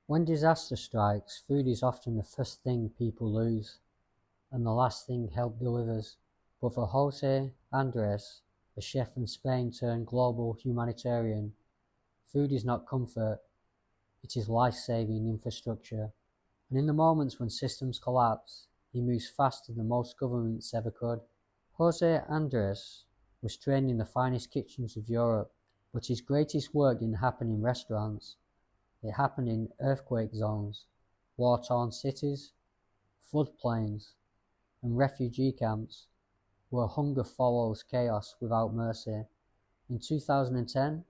When disaster strikes, food is often the first thing people lose, and the last thing help delivers. But for José Andrés, a chef from Spain turned global humanitarian, food is not comfort, it is life-saving infrastructure. And in the moments when systems collapse, he moves faster than most governments ever could. José Andrés was trained in the finest kitchens of Europe, but his greatest work didn't happen in restaurants. It happened in earthquake zones, war-torn cities, floodplains, and refugee camps, where hunger follows chaos without mercy. In 2010,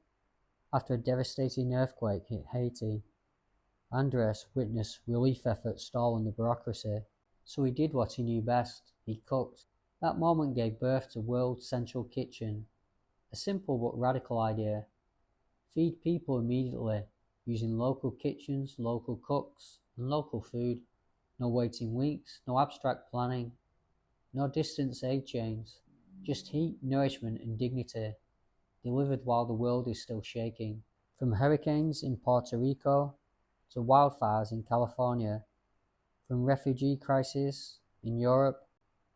after a devastating earthquake hit Haiti, Andrés witnessed relief efforts stall in the bureaucracy, so he did what he knew best: he cooked. That moment gave birth to World Central Kitchen, a simple but radical idea. Feed people immediately, using local kitchens, local cooks, and local food. No waiting weeks, no abstract planning, no distant aid chains, just heat, nourishment, and dignity, delivered while the world is still shaking. From hurricanes in Puerto Rico to wildfires in California, from refugee crises in Europe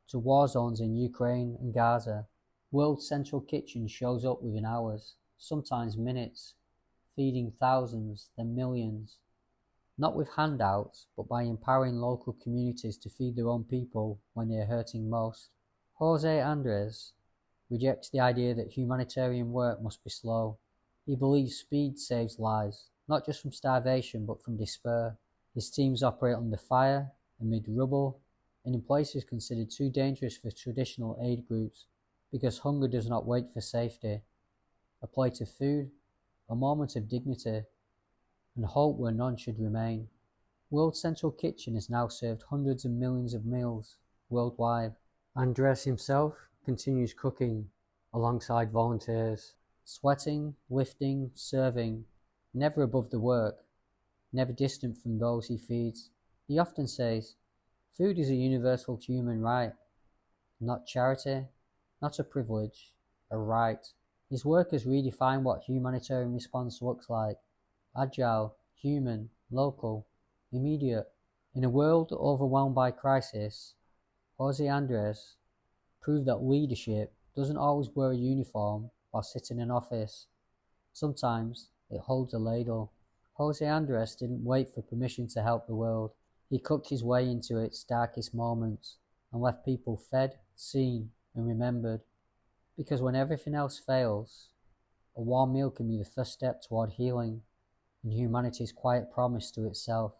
to war zones in Ukraine and Gaza, World Central Kitchen shows up within hours, sometimes minutes, feeding thousands, then millions. Not with handouts, but by empowering local communities to feed their own people when they are hurting most. José Andrés rejects the idea that humanitarian work must be slow. He believes speed saves lives, not just from starvation but from despair. His teams operate under fire, amid rubble, and in places considered too dangerous for traditional aid groups, because hunger does not wait for safety. A plate of food, a moment of dignity, and hope where none should remain. World Central Kitchen has now served hundreds of millions of meals worldwide. Andrés himself continues cooking alongside volunteers, sweating, lifting, serving, never above the work, never distant from those he feeds. He often says, food is a universal human right, not charity, not a privilege, a right. His work has redefined what humanitarian response looks like: agile, human, local, immediate. In a world overwhelmed by crisis, José Andrés proved that leadership doesn't always wear a uniform while sitting in office. Sometimes it holds a ladle. José Andrés didn't wait for permission to help the world. He cooked his way into its darkest moments and left people fed, seen, and remembered. Because when everything else fails, a warm meal can be the first step toward healing and humanity's quiet promise to itself.